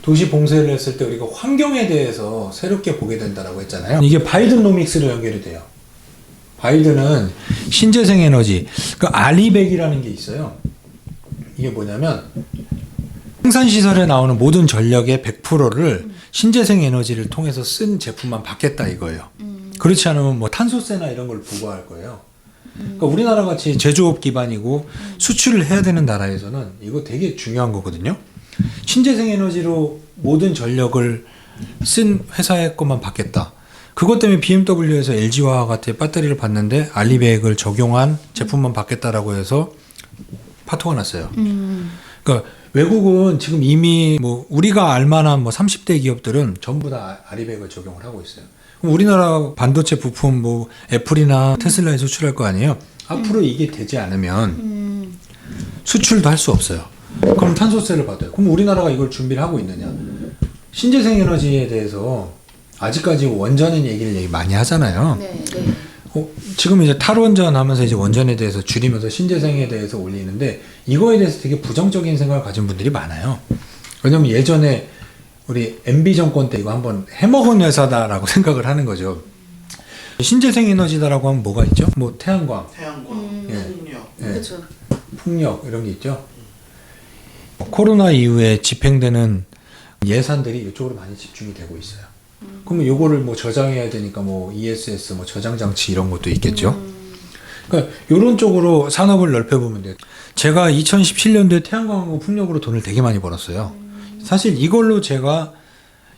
도시 봉쇄를 했을 때 우리가 환경에 대해서 새롭게 보게 된다라고 했잖아요. 이게 바이드노믹스로 연결이 돼요. 바이드는 신재생 에너지, 그 알리백이라는 게 있어요. 이게 뭐냐면 생산시설에 나오는 모든 전력의 100%를 신재생 에너지를 통해서 쓴 제품만 받겠다 이거예요. 그렇지 않으면 뭐 탄소세나 이런 걸 부과할 거예요. 그러니까 우리나라 같이 제조업 기반이고 수출을 해야 되는 나라에서는 이거 되게 중요한 거거든요. 신재생 에너지로 모든 전력을 쓴 회사의 것만 받겠다. 그것 때문에 BMW에서 LG화학 같은 배터리를 받는데 알리백을 적용한 제품만 받겠다라고 해서 파토가 났어요. 그러니까 외국은 지금 이미 뭐 우리가 알만한 뭐 30대 기업들은 전부 다 알리백을 적용을 하고 있어요. 그럼 우리나라 반도체 부품 뭐 애플이나 테슬라에 수출할 거 아니에요. 앞으로 이게 되지 않으면 수출도 할 수 없어요. 그럼 탄소세를 받아요. 그럼 우리나라가 이걸 준비를 하고 있느냐? 신재생 에너지에 대해서 아직까지 원전의 얘기를 많이 하잖아요. 네. 지금 이제 탈원전 하면서 이제 원전에 대해서 줄이면서 신재생에 대해서 올리는데 이거에 대해서 되게 부정적인 생각을 가진 분들이 많아요. 왜냐면 예전에 우리 MB 정권 때 이거 한번 해먹은 회사다라고 생각을 하는 거죠. 신재생 에너지다라고 하면 뭐가 있죠? 뭐 태양광, 풍력, 예. 그렇죠. 풍력 이런 게 있죠. 코로나 이후에 집행되는 예산들이 이쪽으로 많이 집중이 되고 있어요. 그러면 요거를 뭐 저장해야 되니까 뭐 ESS 뭐 저장 장치 이런 것도 있겠죠. 그러니까 요런 쪽으로 산업을 넓혀보면 돼요. 제가 2017년도에 태양광하고 풍력으로 돈을 되게 많이 벌었어요. 사실 이걸로 제가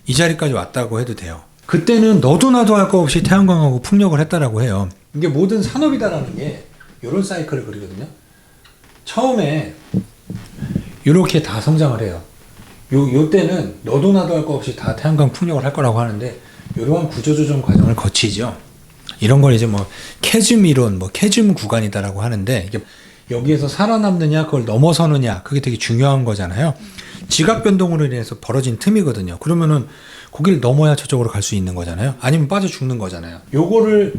이 자리까지 왔다고 해도 돼요. 그때는 너도 나도 할 거 없이 태양광하고 풍력을 했다라고 해요. 이게 모든 산업이다라는 게 요런 사이클을 그리거든요. 처음에 요렇게 다 성장을 해요. 요 때는 너도 나도 할 거 없이 다 태양광 풍력을 할 거라고 하는데 이러한 구조조정 과정을 거치죠. 이런 걸 이제 뭐 캐즘 이론, 뭐 캐즘 구간이다라고 하는데 이게 여기에서 살아남느냐 그걸 넘어서느냐 그게 되게 중요한 거잖아요. 지각 변동으로 인해서 벌어진 틈이거든요. 그러면은 거기를 넘어야 저쪽으로 갈 수 있는 거잖아요. 아니면 빠져 죽는 거잖아요. 요거를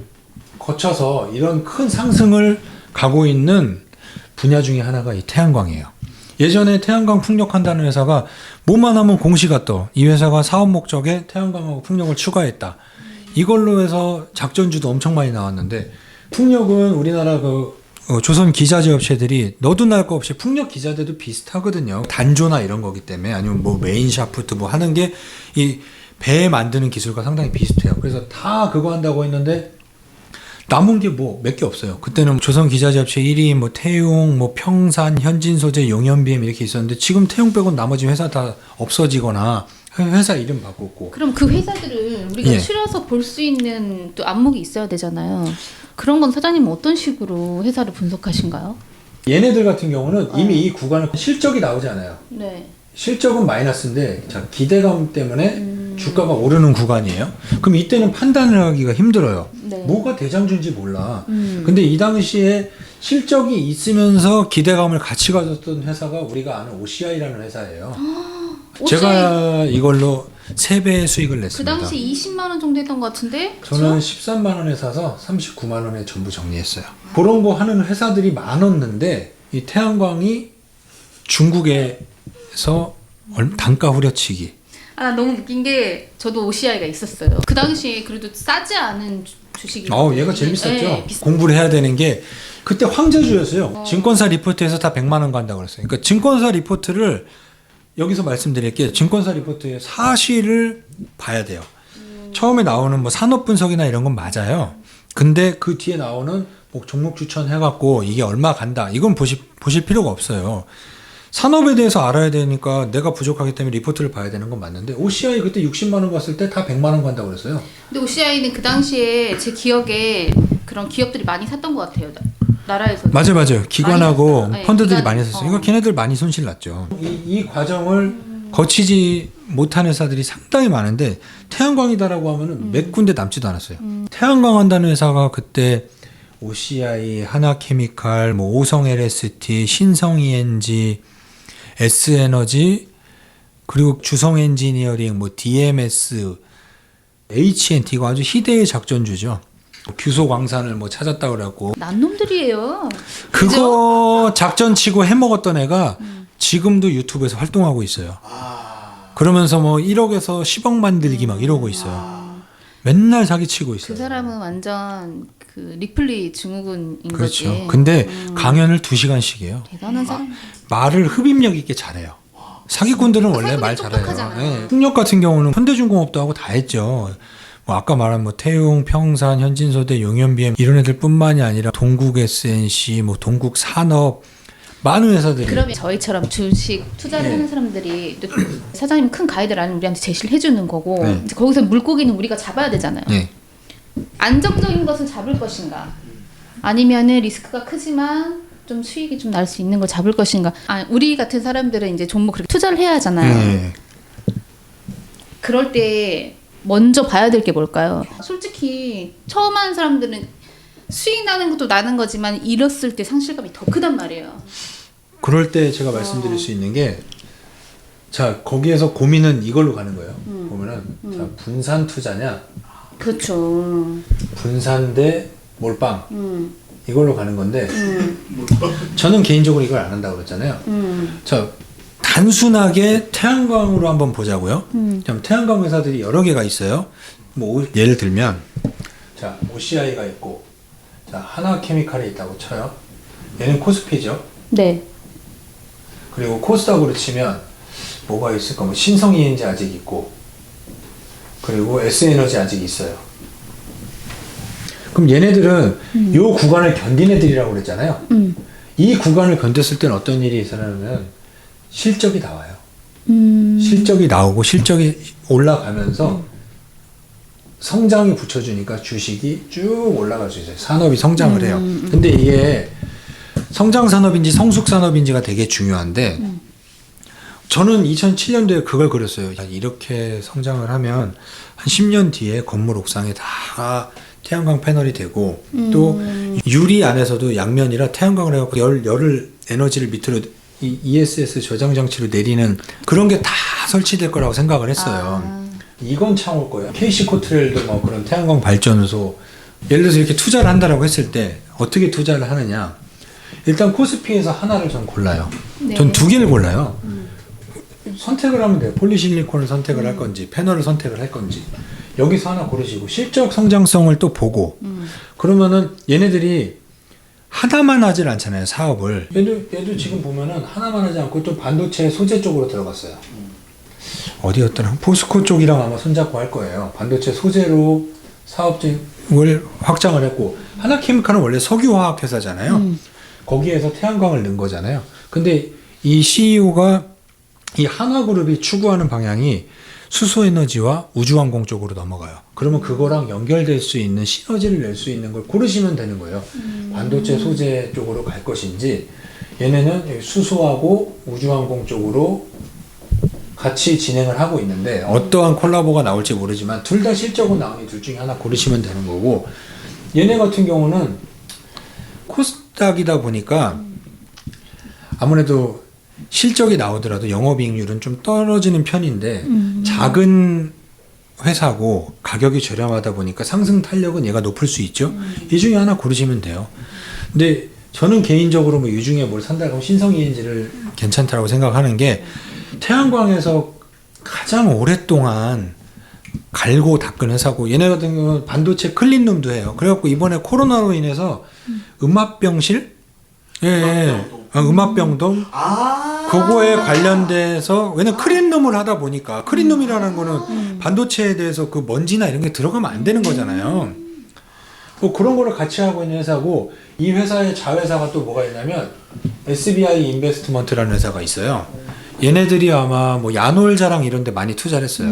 거쳐서 이런 큰 상승을 가고 있는 분야 중에 하나가 이 태양광이에요. 예전에 태양광 풍력한다는 회사가 뭐만 하면 공시가 떠. 이 회사가 사업 목적에 태양광하고 풍력을 추가했다. 이걸로 해서 작전주도 엄청 많이 나왔는데 풍력은 우리나라 조선 기자재 업체들이 너도 날 거 없이 풍력 기자재도 비슷하거든요. 단조나 이런 거기 때문에 아니면 뭐 메인 샤프트 뭐 하는 게 이 배 만드는 기술과 상당히 비슷해요. 그래서 다 그거 한다고 했는데 남은 게 뭐 몇 개 없어요. 그때는 조선 기자재 업체 1위 뭐 태용, 뭐 평산, 현진소재, 용현비엠 이렇게 있었는데 지금 태용 빼고는 나머지 회사 다 없어지거나 회사 이름 바꿨고. 그럼 그 회사들을 우리가 예. 추려서 볼 수 있는 또 안목이 있어야 되잖아요. 그런 건 사장님은 어떤 식으로 회사를 분석하신가요? 얘네들 같은 경우는 이미 이 구간을 실적이 나오지 않아요. 네. 실적은 마이너스인데 자, 기대감 때문에 주가가 오르는 구간이에요. 그럼 이때는 판단을 하기가 힘들어요. 네. 뭐가 대장주인지 몰라. 근데 이 당시에 실적이 있으면서 기대감을 같이 가졌던 회사가 우리가 아는 OCI라는 회사예요. 제가 이걸로 3배의 수익을 그 냈습니다. 당시 20만 원 정도 했던 것 같은데? 저는 13만 원에 사서 39만 원에 전부 정리했어요. 그런 거 하는 회사들이 많았는데 이 태양광이 중국에서 단가 후려치기. 아, 너무 웃긴 게 저도 OCI가 있었어요. 그 당시에 그래도 싸지 않은 주식이. 얘가 제일 비쌌죠. 네, 공부를 해야 되는 게 그때 황제주였어요. 증권사 리포트에서 다 100만 원 간다고 그랬어요. 그러니까 증권사 리포트를 여기서 말씀드릴게요. 증권사 리포트의 사실을 봐야 돼요. 처음에 나오는 뭐 산업 분석이나 이런 건 맞아요. 근데 그 뒤에 나오는 뭐 종목 추천해갖고 이게 얼마 간다. 이건 보실 필요가 없어요. 산업에 대해서 알아야 되니까 내가 부족하기 때문에 리포트를 봐야 되는 건 맞는데 OCI 그때 60만 원 갔을 때 다 100만 원 간다고 그랬어요. 근데 OCI는 그 당시에 제 기억에 그런 기업들이 많이 샀던 것 같아요. 나라에서. 맞아요. 기관하고 많이 샀어요. 펀드들이 기관, 많이 샀어요. 이거 걔네들 많이 손실 났죠. 이 과정을 거치지 못한 회사들이 상당히 많은데 태양광이다라고 하면은 몇 군데 남지도 않았어요. 태양광 한다는 회사가 그때 OCI, 하나케미칼, 뭐 오성 LST, 신성 ENG, S에너지, 그리고 주성 엔지니어링, 뭐 DMS, HNT 이거 아주 희대의 작전주죠. 규소 광산을 뭐 찾았다 그래갖고 난 놈들이에요. 그거 작전 치고 해먹었던 애가 지금도 유튜브에서 활동하고 있어요. 그러면서 뭐 1억에서 10억 만들기 막 이러고 있어요. 맨날 사기치고 있어요. 그 사람은 완전 그 리플리 증후군인 그렇죠. 거지. 근데 강연을 2시간씩이에요. 대단한 사람. 말을 흡입력 있게 잘해요. 사기꾼들은 원래 사기꾼이 말 잘해요. 똑똑하잖아요. 네. 풍력 같은 경우는 현대중공업도 하고 다 했죠. 뭐 아까 말한 뭐 태용, 평산, 현진소대, 용현BM 이런 애들뿐만이 아니라 동국 SNC, 뭐 동국 산업 많은 회사들이. 그러면 저희처럼 주식 투자를 네. 하는 사람들이 또 사장님 큰 가이드라인 우리한테 제시를 해주는 거고 네. 이제 거기서 물고기는 우리가 잡아야 되잖아요. 네. 안정적인 것을 잡을 것인가, 아니면은 리스크가 크지만 좀 수익이 좀 날 수 있는 걸 잡을 것인가. 아, 우리 같은 사람들은 이제 종목 그렇게 투자를 해야 하잖아요. 네. 그럴 때 먼저 봐야 될 게 뭘까요? 솔직히 처음 하는 사람들은 수익 나는 것도 나는 거지만 잃었을 때 상실감이 더 크단 말이에요. 그럴 때 제가 말씀드릴 수 있는 게, 자, 거기에서 고민은 이걸로 가는 거예요. 보면은, 자, 분산 투자냐, 그렇죠. 분산 대 몰빵, 이걸로 가는 건데, 저는 개인적으로 이걸 안 한다고 그랬잖아요. 자, 단순하게 태양광으로 한번 보자고요. 그럼 태양광 회사들이 여러 개가 있어요. 뭐, 예를 들면, 자, OCI가 있고, 자, 하나케미칼이 있다고 쳐요. 얘는 코스피죠. 네. 그리고 코스닥으로 치면 뭐가 있을까? 뭐 신성ENG 아직 있고, 그리고 S에너지 아직 있어요. 그럼 얘네들은 요 구간을 견딘 애들이라고 그랬잖아요. 이 구간을 견뎠을 때는 어떤 일이 일어나냐면 실적이 나와요. 실적이 나오고 실적이 올라가면서 성장이 붙여주니까 주식이 쭉 올라갈 수 있어요. 산업이 성장을 해요. 근데 이게 성장 산업인지 성숙 산업인지가 되게 중요한데, 저는 2007년도에 그걸 그렸어요. 이렇게 성장을 하면 한 10년 뒤에 건물 옥상에 다 태양광 패널이 되고, 또 유리 안에서도 양면이라 태양광을 해갖고 열을 에너지를 밑으로 이 ESS 저장 장치로 내리는 그런 게 다 설치될 거라고 생각을 했어요. 이건 참 올 거예요. KC코트렐도 뭐 그런 태양광 발전소, 예를 들어서 이렇게 투자를 한다라고 했을 때 어떻게 투자를 하느냐. 일단 코스피에서 하나를 전 골라요. 네. 전 2개를 골라요. 선택을 하면 돼요. 폴리실리콘을 선택을 할 건지 패널을 선택을 할 건지. 여기서 하나 고르시고 실적 성장성을 또 보고, 그러면은 얘네들이 하나만 하질 않잖아요, 사업을. 얘도 지금 보면은 하나만 하지 않고 또 반도체 소재 쪽으로 들어갔어요. 어디였더라? 포스코 쪽이랑 아마 손잡고 할 거예요. 반도체 소재로 사업을 확장을 했고, 하나케미칼은 원래 석유화학 회사잖아요. 거기에서 태양광을 넣은 거잖아요. 근데 이 CEO가 이 한화그룹이 추구하는 방향이 수소에너지와 우주항공 쪽으로 넘어가요. 그러면 그거랑 연결될 수 있는 시너지를 낼 수 있는 걸 고르시면 되는 거예요. 반도체 소재 쪽으로 갈 것인지, 얘네는 수소하고 우주항공 쪽으로 같이 진행을 하고 있는데 어떠한 콜라보가 나올지 모르지만 둘 다 실적은 나오니 둘 중에 하나 고르시면 되는 거고, 얘네 같은 경우는 코스닥이다 보니까 아무래도 실적이 나오더라도 영업이익률은 좀 떨어지는 편인데 작은 회사고 가격이 저렴하다 보니까 상승 탄력은 얘가 높을 수 있죠. 이 중에 하나 고르시면 돼요. 근데 저는 개인적으로 뭐 이 중에 뭘 산다 그러면 신성ENG를 괜찮다고 생각하는 게, 태양광에서 가장 오랫동안 갈고 닦은 회사고, 얘네 같은 경우는 반도체 클린룸도 해요. 그래갖고 이번에 코로나로 인해서 음압병실? 예, 음압병동? 그거에 관련돼서, 왜냐면 클린룸을 하다 보니까, 클린룸이라는 거는 반도체에 대해서 그 먼지나 이런 게 들어가면 안 되는 거잖아요. 뭐 그런 거를 같이 하고 있는 회사고, 이 회사의 자회사가 또 뭐가 있냐면 SBI 인베스트먼트라는 회사가 있어요. 얘네들이 아마 뭐 야놀자랑 이런 데 많이 투자를 했어요.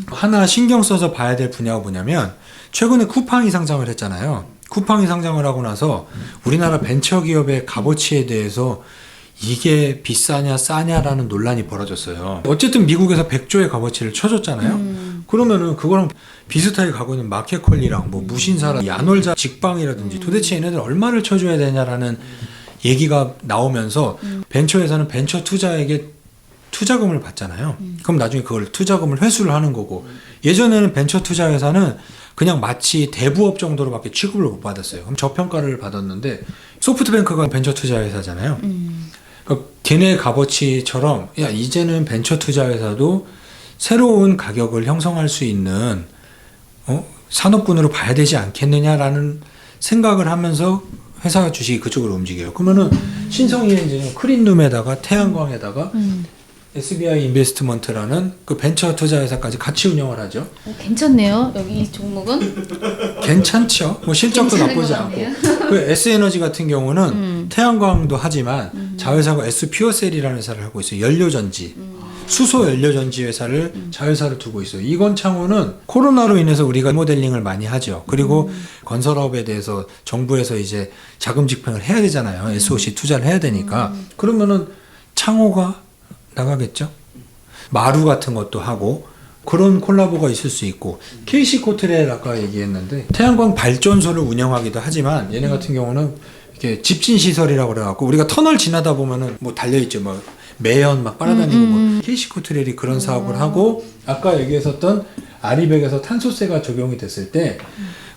하나 신경 써서 봐야 될 분야가 뭐냐면, 최근에 쿠팡이 상장을 했잖아요. 쿠팡이 상장을 하고 나서 우리나라 벤처기업의 값어치에 대해서 이게 비싸냐 싸냐라는 논란이 벌어졌어요. 어쨌든 미국에서 100조의 값어치를 쳐줬잖아요. 그러면은 그거랑 비슷하게 가고 있는 마켓컬리랑 뭐 무신사랑 야놀자 직방이라든지 도대체 얘네들 얼마를 쳐줘야 되냐라는 얘기가 나오면서 벤처회사는 벤처 투자에게 투자금을 받잖아요. 그럼 나중에 그걸 투자금을 회수를 하는 거고, 예전에는 벤처 투자 회사는 그냥 마치 대부업 정도로밖에 취급을 못 받았어요. 그럼 저평가를 받았는데, 소프트뱅크가 벤처 투자 회사잖아요. 그러니까 걔네 값어치처럼, 야, 이제는 벤처 투자 회사도 새로운 가격을 형성할 수 있는 산업군으로 봐야 되지 않겠느냐라는 생각을 하면서 회사 주식이 그쪽으로 움직여요. 그러면은 신성이엔진은 크린룸에다가 태양광에다가 SBI 인베스트먼트라는 그 벤처 투자 회사까지 같이 운영을 하죠. 괜찮네요. 여기 이 종목은 괜찮죠. 뭐 실적도 괜찮은 나쁘지 것 않고. 같네요. 그 S에너지 같은 경우는 태양광도 하지만 자회사가 S퓨어셀이라는 회사를 하고 있어요. 연료전지. 수소 연료전지 회사를 자회사를 두고 있어요. 이건창호는 코로나로 인해서 우리가 리모델링을 많이 하죠. 그리고 건설업에 대해서 정부에서 이제 자금 집행을 해야 되잖아요. SOC 투자를 해야 되니까. 그러면은 창호가 나가겠죠. 마루 같은 것도 하고 그런 콜라보가 있을 수 있고 KC코트렐 아까 얘기했는데 태양광 발전소를 운영하기도 하지만 얘네 같은 경우는 이렇게 집진 시설이라고 그래갖고 우리가 터널 지나다 보면은 뭐 달려있죠. 막 매연 막 빨아다니고 뭐 KC코트렐이 그런 사업을 하고 아까 얘기했었던 아리백에서 탄소세가 적용이 됐을 때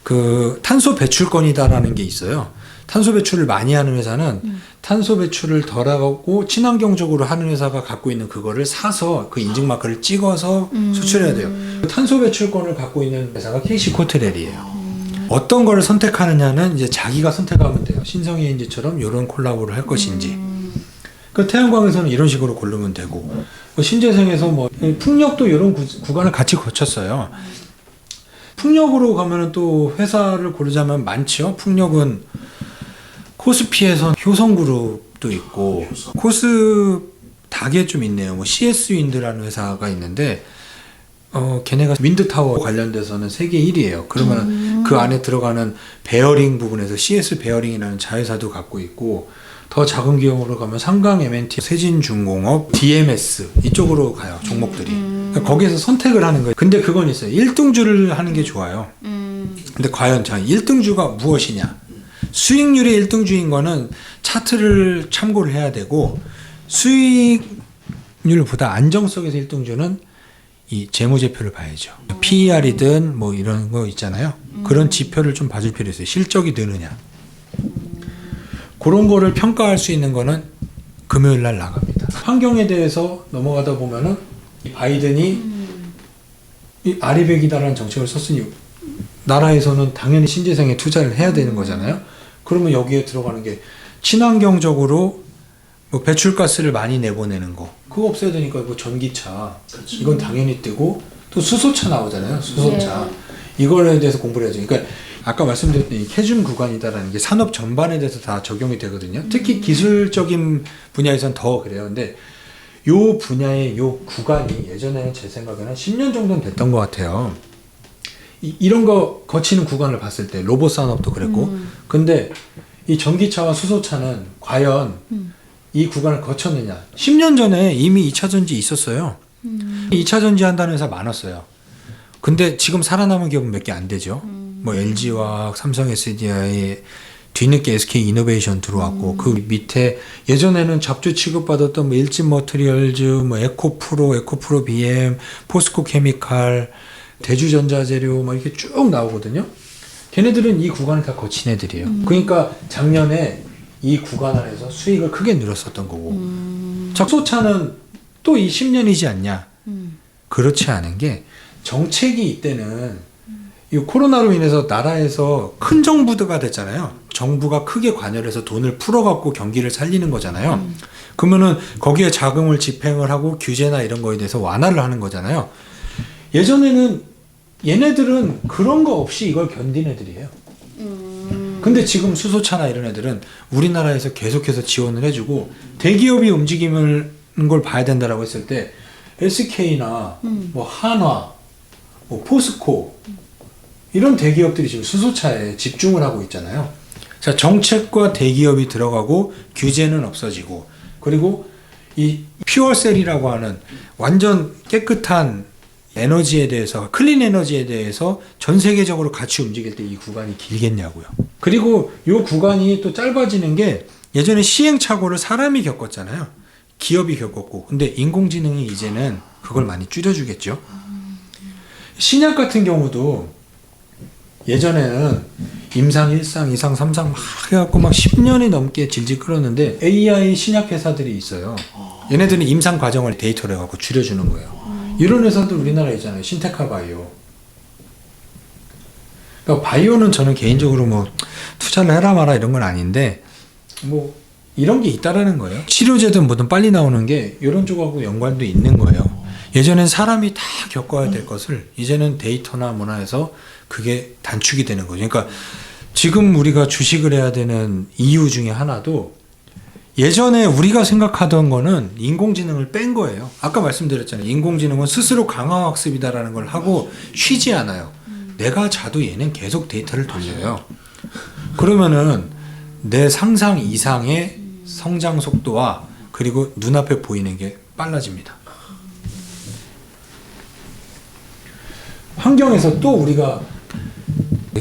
그 탄소 배출권이다라는 게 있어요. 탄소 배출을 많이 하는 회사는 탄소 배출을 덜하고 친환경적으로 하는 회사가 갖고 있는 그거를 사서 그 인증 마크를 찍어서 수출해야 돼요. 탄소 배출권을 갖고 있는 회사가 KC코트렐이에요. 어떤 거를 선택하느냐는 이제 자기가 선택하면 돼요. 신성이엔지처럼 이런 콜라보를 할 것인지. 그 태양광에서는 이런 식으로 고르면 되고 신재생에서 뭐 풍력도 이런 구간을 같이 거쳤어요. 풍력으로 가면은 또 회사를 고르자면 많죠. 풍력은 코스피에선 효성그룹도 있고 코스닥에 좀 있네요. 뭐 CS윈드라는 회사가 있는데 걔네가 윈드타워 관련돼서는 세계 1위예요. 그러면 그 안에 들어가는 베어링 부분에서 CS 베어링이라는 자회사도 갖고 있고 더 작은 기업으로 가면 삼강 M&T, 세진중공업, DMS 이쪽으로 가요. 종목들이. 그러니까 거기에서 선택을 하는 거예요. 근데 그건 있어요. 1등주를 하는 게 좋아요. 근데 과연 자 1등주가 무엇이냐? 수익률이 1등주인 거는 차트를 참고를 해야 되고 수익률보다 안정성에서 1등주는 이 재무제표를 봐야죠. PER이든 뭐 이런 거 있잖아요. 그런 지표를 좀 봐줄 필요 있어요. 실적이 느느냐. 그런 거를 평가할 수 있는 거는 금요일 날 나갑니다. 환경에 대해서 넘어가다 보면은 이 바이든이 이 아리백이다라는 정책을 썼으니 나라에서는 당연히 신재생에 투자를 해야 되는 거잖아요. 그러면 여기에 들어가는 게 친환경적으로 뭐 배출가스를 많이 내보내는 거 그거 없애야 되니까 뭐 전기차 이건 당연히 뜨고 또 수소차 나오잖아요. 수소차 이거에 대해서 공부를 해야죠. 그러니까 아까 말씀드렸던 이 캐즘 구간이다라는 게 산업 전반에 대해서 다 적용이 되거든요. 특히 기술적인 분야에선 더 그래요. 근데 요 분야의 요 구간이 예전에는 제 생각에는 10년 정도는 됐던 것 같아요. 이런 거 거치는 구간을 봤을 때 로봇 산업도 그랬고 근데 이 전기차와 수소차는 과연 이 구간을 거쳤느냐 10년 전에 이미 2차전지 있었어요. 2차전지 한다는 회사 많았어요. 근데 지금 살아남은 기업은 몇 개 안 되죠. 뭐 LG화학, 삼성 SDI 뒤늦게 SK 이노베이션 들어왔고 그 밑에 예전에는 잡주 취급받았던 뭐 일진 머티리얼즈, 뭐 에코프로 BM, 포스코 케미칼, 대주전자재료 막 이렇게 쭉 나오거든요. 걔네들은 이 구간을 다 거친 애들이에요. 그러니까 작년에 이 구간 안에서 수익을 크게 늘었었던 거고. 적소차는 또 이 10년이지 않냐? 그렇지 않은 게 정책이 이때는 이 코로나로 인해서 나라에서 큰 정부가 됐잖아요. 정부가 크게 관여해서 돈을 풀어갖고 경기를 살리는 거잖아요. 그러면은 거기에 자금을 집행을 하고 규제나 이런 거에 대해서 완화를 하는 거잖아요. 예전에는 얘네들은 그런 거 없이 이걸 견딘 애들이에요. 근데 지금 수소차나 이런 애들은 우리나라에서 계속해서 지원을 해주고 대기업이 움직이는 걸 봐야 된다라고 했을 때 SK나 뭐 한화, 뭐 포스코 이런 대기업들이 지금 수소차에 집중을 하고 있잖아요. 자, 정책과 대기업이 들어가고 규제는 없어지고 그리고 이 퓨어셀이라고 하는 완전 깨끗한 에너지에 대해서 클린 에너지에 대해서 전 세계적으로 같이 움직일 때 이 구간이 길겠냐고요. 그리고 이 구간이 또 짧아지는 게 예전에 시행착오를 사람이 겪었잖아요. 기업이 겪었고 근데 인공지능이 이제는 그걸 많이 줄여주겠죠. 신약 같은 경우도 예전에는 임상 1상, 2상, 3상 막 해갖고 막 10년이 넘게 질질 끌었는데 AI 신약 회사들이 있어요. 얘네들은 임상 과정을 데이터로 해갖고 줄여주는 거예요. 이런 회사도 우리나라에 있잖아요. 신테카 바이오. 그러니까 바이오는 저는 개인적으로 뭐 투자를 해라 마라 이런 건 아닌데 뭐 이런 게 있다라는 거예요. 치료제든 뭐든 빨리 나오는 게 이런 쪽하고 연관도 있는 거예요. 예전엔 사람이 다 겪어야 될 것을 이제는 데이터나 뭐나 해서 그게 단축이 되는 거죠. 그러니까 지금 우리가 주식을 해야 되는 이유 중에 하나도 예전에 우리가 생각하던 거는 인공지능을 뺀 거예요. 아까 말씀드렸잖아요. 인공지능은 스스로 강화학습이다라는 걸 하고 쉬지 않아요. 내가 자도 얘는 계속 데이터를 돌려요. 그러면은 내 상상 이상의 성장 속도와 그리고 눈앞에 보이는 게 빨라집니다. 환경에서 또 우리가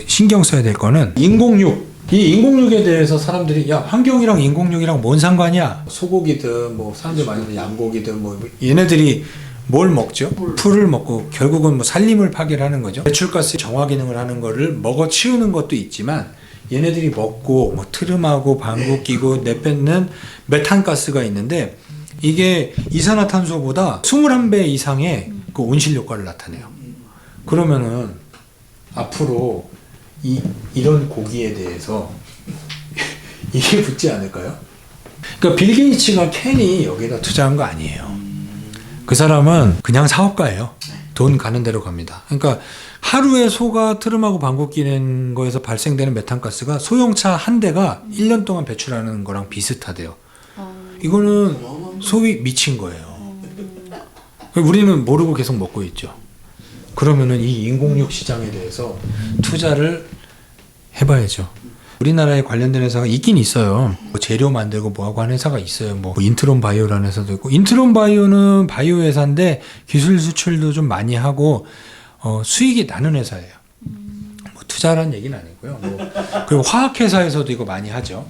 신경 써야 될 거는 인공육. 이 인공육에 대해서 사람들이 야 환경이랑 인공육이랑 뭔 상관이야? 소고기든 뭐 사람들 많이 먹는 양고기든 뭐 얘네들이 뭘 먹죠? 풀을 먹고 결국은 뭐 산림을 파괴하는 거죠. 배출가스 정화 기능을 하는 거를 먹어 치우는 것도 있지만 얘네들이 먹고 뭐 트름하고 방구 끼고 내뱉는 메탄가스가 있는데 이게 이산화탄소보다 21배 이상의 그 온실 효과를 나타내요. 그러면은 앞으로 이런 고기에 대해서 이게 붙지 않을까요? 그러니까 빌 게이츠가 괜히 여기다 투자한 거 아니에요. 그 사람은 그냥 사업가예요. 돈 가는 대로 갑니다. 그러니까 하루에 소가 트름하고 방구 끼는 거에서 발생되는 메탄가스가 소형차 한 대가 1년 동안 배출하는 거랑 비슷하대요. 이거는 소위 미친 거예요. 우리는 모르고 계속 먹고 있죠. 그러면은 이 인공육 시장에 대해서 투자를 해봐야죠. 우리나라에 관련된 회사가 있긴 있어요. 뭐 재료 만들고 뭐하고 하는 회사가 있어요. 뭐 인트론 바이오라는 회사도 있고. 인트론 바이오는 바이오 회사인데 기술 수출도 좀 많이 하고 수익이 나는 회사예요. 뭐 투자라는 얘기는 아니고요. 뭐 그리고 화학 회사에서도 이거 많이 하죠.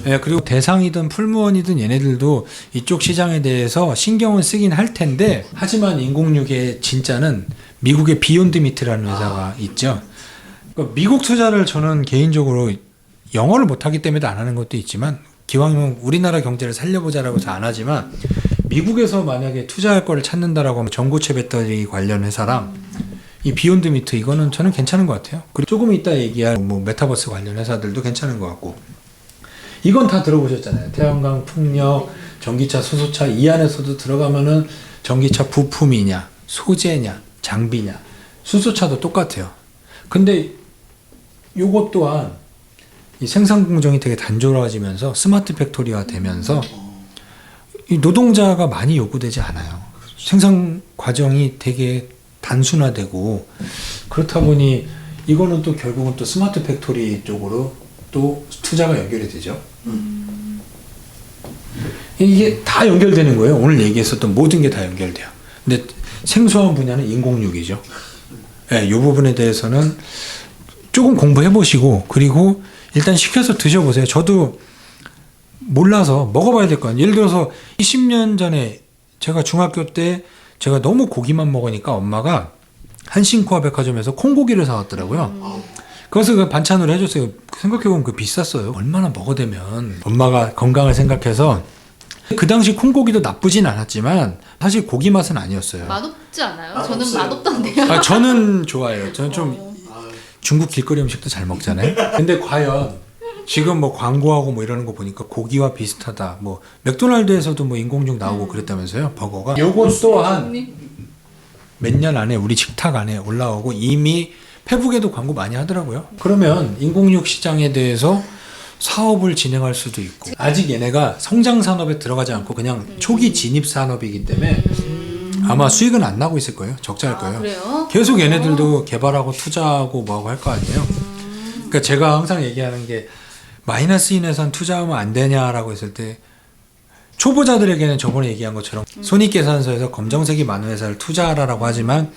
예, 그리고 대상이든 풀무원이든 얘네들도 이쪽 시장에 대해서 신경을 쓰긴 할 텐데 하지만 인공육의 진짜는 미국의 비욘드 미트라는 회사가 있죠. 그러니까 미국 투자를 저는 개인적으로 영어를 못하기 때문에 안 하는 것도 있지만 기왕이면 우리나라 경제를 살려보자라고 해서 안 하지만 미국에서 만약에 투자할 거를 찾는다라고 하면 전고체 배터리 관련 회사랑 이 비욘드 미트 이거는 저는 괜찮은 것 같아요. 그리고 조금 이따 얘기할 뭐 메타버스 관련 회사들도 괜찮은 것 같고 이건 다 들어보셨잖아요. 태양광, 풍력, 전기차, 수소차 이 안에서도 들어가면은 전기차 부품이냐, 소재냐, 장비냐, 수소차도 똑같아요. 근데 요것 또한 이 생산 공정이 되게 단조로워지면서 스마트 팩토리화 되면서 이 노동자가 많이 요구되지 않아요. 생산 과정이 되게 단순화되고 그렇다 보니 이거는 또 결국은 또 스마트 팩토리 쪽으로 또 투자가 연결이 되죠. 이게 다 연결되는 거예요. 오늘 얘기했었던 모든 게 다 연결돼요. 근데 생소한 분야는 인공육이죠. 네, 이 부분에 대해서는 조금 공부해 보시고 그리고 일단 시켜서 드셔보세요. 저도 몰라서 먹어봐야 될 거 아니에요. 예를 들어서 20년 전에 제가 중학교 때 제가 너무 고기만 먹으니까 엄마가 한신코아 백화점에서 콩고기를 사왔더라고요. 그래서 그 반찬으로 해줬어요. 생각해보면 그 비쌌어요. 얼마나 먹어대면 엄마가 건강을 생각해서 그 당시 콩고기도 나쁘진 않았지만 사실 고기 맛은 아니었어요. 맛없지 않아요? 저는 맛없어요. 맛없던데요. 저는 좋아해요. 저는 좀 중국 길거리 음식도 잘 먹잖아요. 근데 과연 지금 뭐 광고하고 뭐 이러는 거 보니까 고기와 비슷하다. 뭐 맥도날드에서도 뭐 인공육 나오고 그랬다면서요. 버거가. 요것 또한 몇 년 안에 우리 식탁 안에 올라오고 이미 페북에도 광고 많이 하더라고요. 그러면 인공육 시장에 대해서 사업을 진행할 수도 있고 아직 얘네가 성장 산업에 들어가지 않고 그냥 초기 진입 산업이기 때문에 아마 수익은 안 나고 있을 거예요. 적자일 거예요. 그래요? 계속 얘네들도 개발하고 투자하고 뭐하고 할 거 아니에요. 그러니까 제가 항상 얘기하는 게 마이너스인 회사는 투자하면 안 되냐라고 했을 때 초보자들에게는 저번에 얘기한 것처럼 손익계산서에서 검정색이 많은 회사를 투자하라고 하지만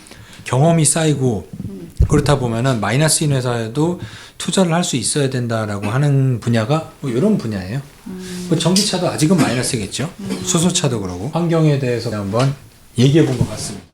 경험이 쌓이고 그렇다 보면은 마이너스인 회사에도 투자를 할 수 있어야 된다라고 하는 분야가 뭐 이런 분야예요. 뭐 전기차도 아직은 마이너스겠죠. 수소차도 그러고 환경에 대해서 한번 얘기해 본 것 같습니다.